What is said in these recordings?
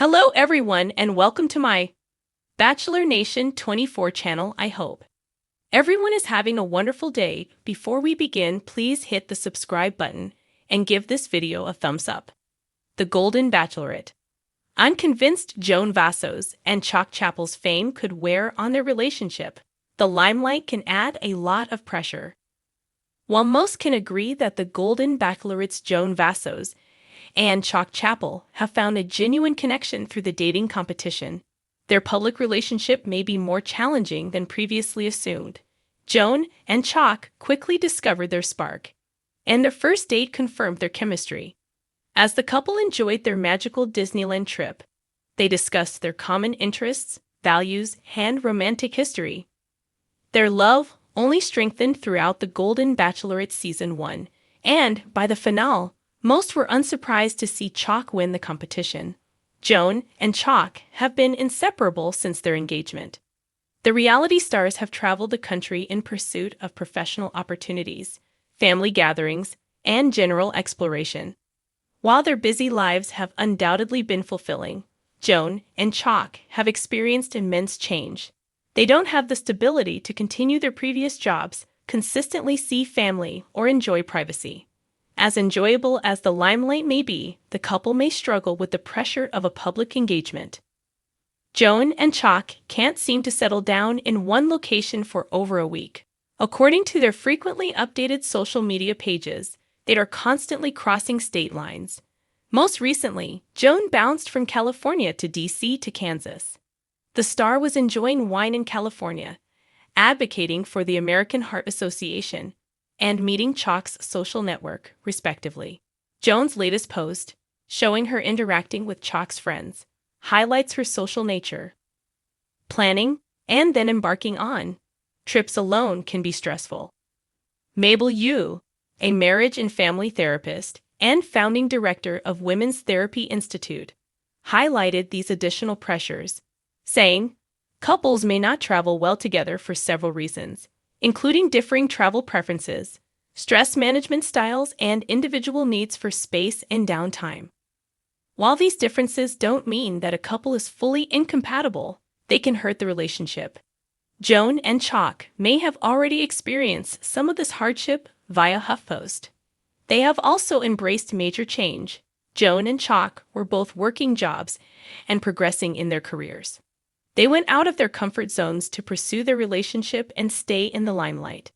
Hello everyone and welcome to my Bachelor Nation 24 channel. I hope everyone is having a wonderful day. Before we begin, please hit the subscribe button and give this video a thumbs up. The Golden Bachelorette. I'm convinced Joan Vassos and Chock Chapple's fame could wear on their relationship. The limelight can add a lot of pressure. While most can agree that the Golden Bachelorette's Joan Vassos and Chock Chapple have found a genuine connection through the dating competition, their public relationship may be more challenging than previously assumed. Joan and Chock quickly discovered their spark, and their first date confirmed their chemistry. As the couple enjoyed their magical Disneyland trip, they discussed their common interests, values, and romantic history. Their love only strengthened throughout the Golden Bachelorette Season 1, and by the finale, most were unsurprised to see Chock win the competition. Joan and Chock have been inseparable since their engagement. The reality stars have traveled the country in pursuit of professional opportunities, family gatherings, and general exploration. While their busy lives have undoubtedly been fulfilling, Joan and Chock have experienced immense change. They don't have the stability to continue their previous jobs, consistently see family, or enjoy privacy. As enjoyable as the limelight may be, the couple may struggle with the pressure of a public engagement. Joan and Chock can't seem to settle down in one location for over a week. According to their frequently updated social media pages, they are constantly crossing state lines. Most recently, Joan bounced from California to DC to Kansas. The star was enjoying wine in California, advocating for the American Heart Association, and meeting Chock's social network, respectively. Joan's latest post, showing her interacting with Chock's friends, highlights her social nature. Planning and then embarking on trips alone can be stressful. Mabel Yu, a marriage and family therapist and founding director of Women's Therapy Institute, highlighted these additional pressures, saying, "Couples may not travel well together for several reasons, including differing travel preferences, stress management styles, and individual needs for space and downtime. While these differences don't mean that a couple is fully incompatible, they can hurt the relationship." Joan and Chock may have already experienced some of this hardship via HuffPost. They have also embraced major change. Joan and Chock were both working jobs and progressing in their careers. They went out of their comfort zones to pursue their relationship and stay in the limelight.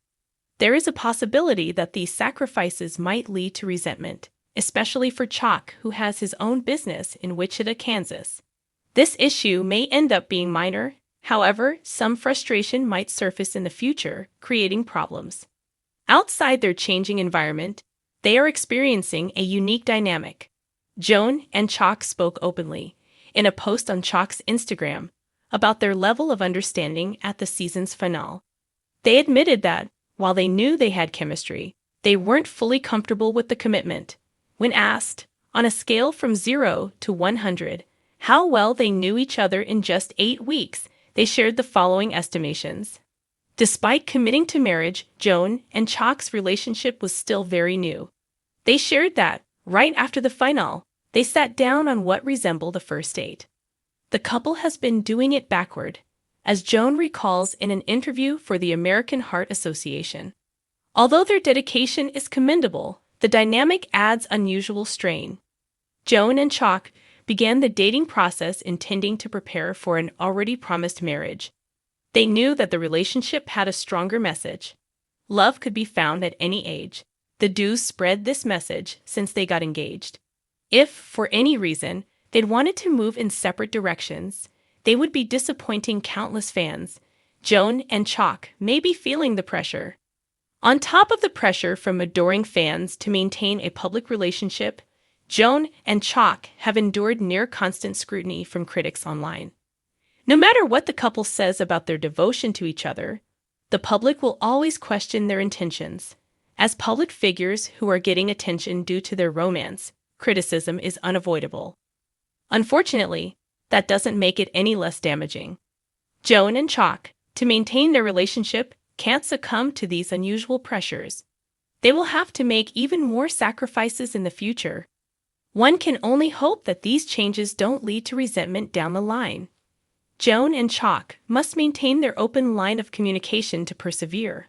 There is a possibility that these sacrifices might lead to resentment, especially for Chock, who has his own business in Wichita, Kansas. This issue may end up being minor, however, some frustration might surface in the future, creating problems. Outside their changing environment, they are experiencing a unique dynamic. Joan and Chock spoke openly, in a post on Chock's Instagram, about their level of understanding at the season's finale. They admitted that, while they knew they had chemistry, they weren't fully comfortable with the commitment. When asked, on a scale from 0 to 100, how well they knew each other in just 8 weeks, they shared the following estimations. Despite committing to marriage, Joan and Chock's relationship was still very new. They shared that, right after the finale, they sat down on what resembled a first date. The couple has been doing it backward, as Joan recalls in an interview for the American Heart Association. Although their dedication is commendable, the dynamic adds unusual strain. Joan and Chock began the dating process intending to prepare for an already promised marriage. They knew that the relationship had a stronger message. Love could be found at any age. The duos spread this message since they got engaged. If, for any reason, they'd wanted to move in separate directions, they would be disappointing countless fans. Joan and Chock may be feeling the pressure. On top of the pressure from adoring fans to maintain a public relationship, Joan and Chock have endured near constant scrutiny from critics online. No matter what the couple says about their devotion to each other, the public will always question their intentions. As public figures who are getting attention due to their romance, criticism is unavoidable. Unfortunately, that doesn't make it any less damaging. Joan and Chock, to maintain their relationship, can't succumb to these unusual pressures. They will have to make even more sacrifices in the future. One can only hope that these changes don't lead to resentment down the line. Joan and Chock must maintain their open line of communication to persevere.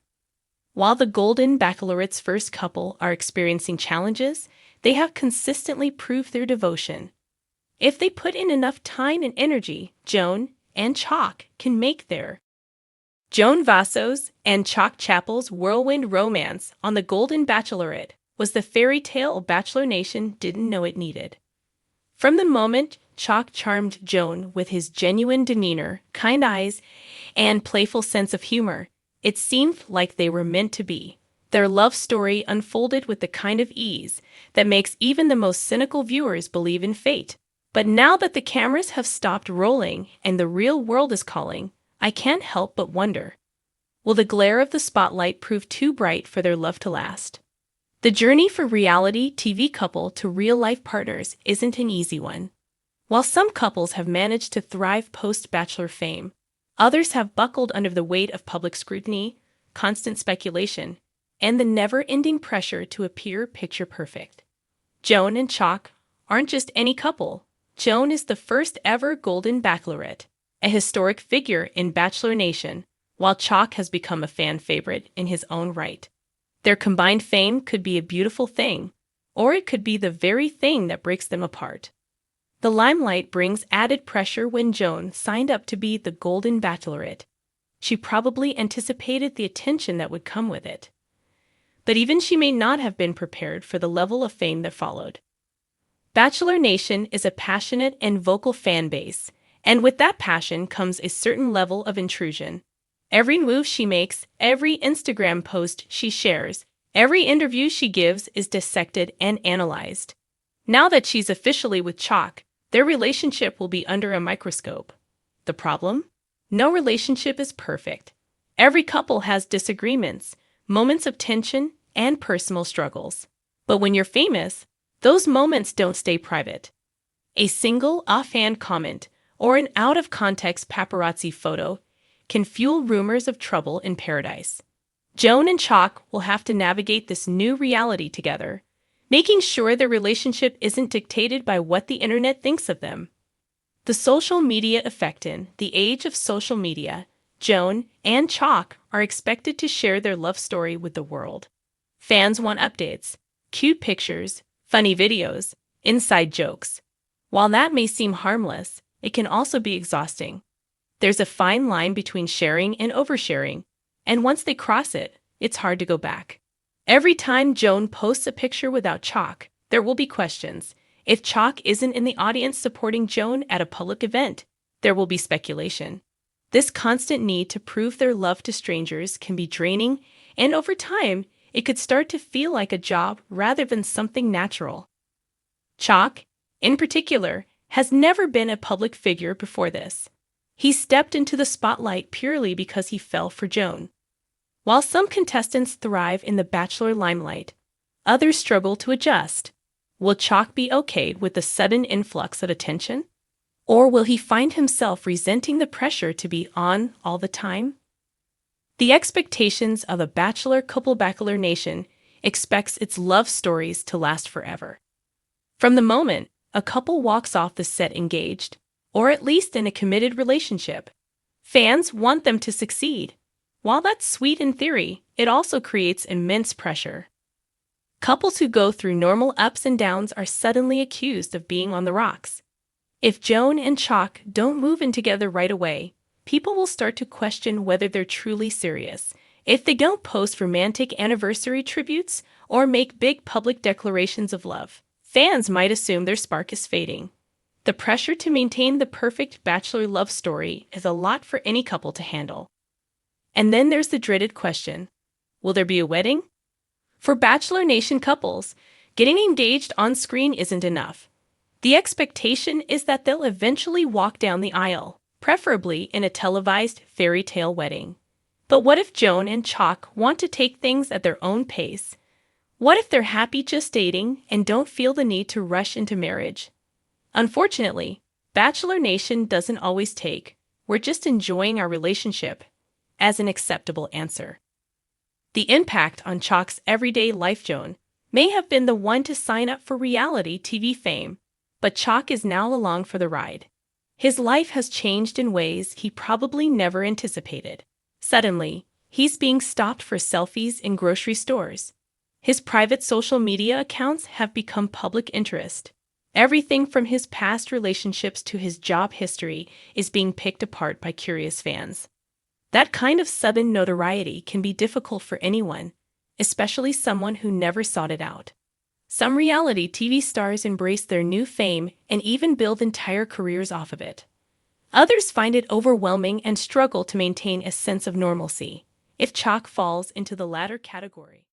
While the Golden Bachelorette's first couple are experiencing challenges, they have consistently proved their devotion. If they put in enough time and energy, Joan and Chock can make their Joan Vassos and Chock Chapple's whirlwind romance on the Golden Bachelorette was the fairy tale Bachelor Nation didn't know it needed. From the moment Chock charmed Joan with his genuine demeanor, kind eyes, and playful sense of humor, it seemed like they were meant to be. Their love story unfolded with the kind of ease that makes even the most cynical viewers believe in fate. But now that the cameras have stopped rolling and the real world is calling, I can't help but wonder, will the glare of the spotlight prove too bright for their love to last? The journey for reality TV couple to real-life partners isn't an easy one. While some couples have managed to thrive post-Bachelor fame, others have buckled under the weight of public scrutiny, constant speculation, and the never-ending pressure to appear picture-perfect. Joan and Chock aren't just any couple. Joan is the first ever Golden Bachelorette, a historic figure in Bachelor Nation, while Chock has become a fan favorite in his own right. Their combined fame could be a beautiful thing, or it could be the very thing that breaks them apart. The limelight brings added pressure when Joan signed up to be the Golden Bachelorette. She probably anticipated the attention that would come with it. But even she may not have been prepared for the level of fame that followed. Bachelor Nation is a passionate and vocal fan base, and with that passion comes a certain level of intrusion. Every move she makes, every Instagram post she shares, every interview she gives is dissected and analyzed. Now that she's officially with Chock, their relationship will be under a microscope. The problem? No relationship is perfect. Every couple has disagreements, moments of tension, and personal struggles. But when you're famous, those moments don't stay private. A single offhand comment or an out-of-context paparazzi photo can fuel rumors of trouble in paradise. Joan and Chock will have to navigate this new reality together, making sure their relationship isn't dictated by what the internet thinks of them. The social media effect. In the age of social media, Joan and Chock are expected to share their love story with the world. Fans want updates, cute pictures, funny videos, inside jokes. While that may seem harmless, it can also be exhausting. There's a fine line between sharing and oversharing, and once they cross it, it's hard to go back. Every time Joan posts a picture without Chock, there will be questions. If Chock isn't in the audience supporting Joan at a public event, there will be speculation. This constant need to prove their love to strangers can be draining, and over time, it could start to feel like a job rather than something natural. Chock, in particular, has never been a public figure before this. He stepped into the spotlight purely because he fell for Joan. While some contestants thrive in the Bachelor limelight, others struggle to adjust. Will Chock be okay with the sudden influx of attention? Or will he find himself resenting the pressure to be on all the time? The expectations of a Bachelor couple. Bachelor Nation expects its love stories to last forever. From the moment a couple walks off the set engaged, or at least in a committed relationship, fans want them to succeed. While that's sweet in theory, it also creates immense pressure. Couples who go through normal ups and downs are suddenly accused of being on the rocks. If Joan and Chock don't move in together right away, people will start to question whether they're truly serious. If they don't post romantic anniversary tributes or make big public declarations of love, fans might assume their spark is fading. The pressure to maintain the perfect Bachelor love story is a lot for any couple to handle. And then there's the dreaded question, will there be a wedding? For Bachelor Nation couples, getting engaged on screen isn't enough. The expectation is that they'll eventually walk down the aisle, preferably in a televised fairy tale wedding. But what if Joan and Chock want to take things at their own pace? What if they're happy just dating and don't feel the need to rush into marriage? Unfortunately, Bachelor Nation doesn't always take "we're just enjoying our relationship" as an acceptable answer. The impact on Chock's everyday life. Joan may have been the one to sign up for reality TV fame, but Chock is now along for the ride. His life has changed in ways he probably never anticipated. Suddenly, he's being stopped for selfies in grocery stores. His private social media accounts have become public interest. Everything from his past relationships to his job history is being picked apart by curious fans. That kind of sudden notoriety can be difficult for anyone, especially someone who never sought it out. Some reality TV stars embrace their new fame and even build entire careers off of it. Others find it overwhelming and struggle to maintain a sense of normalcy. If Chock falls into the latter category,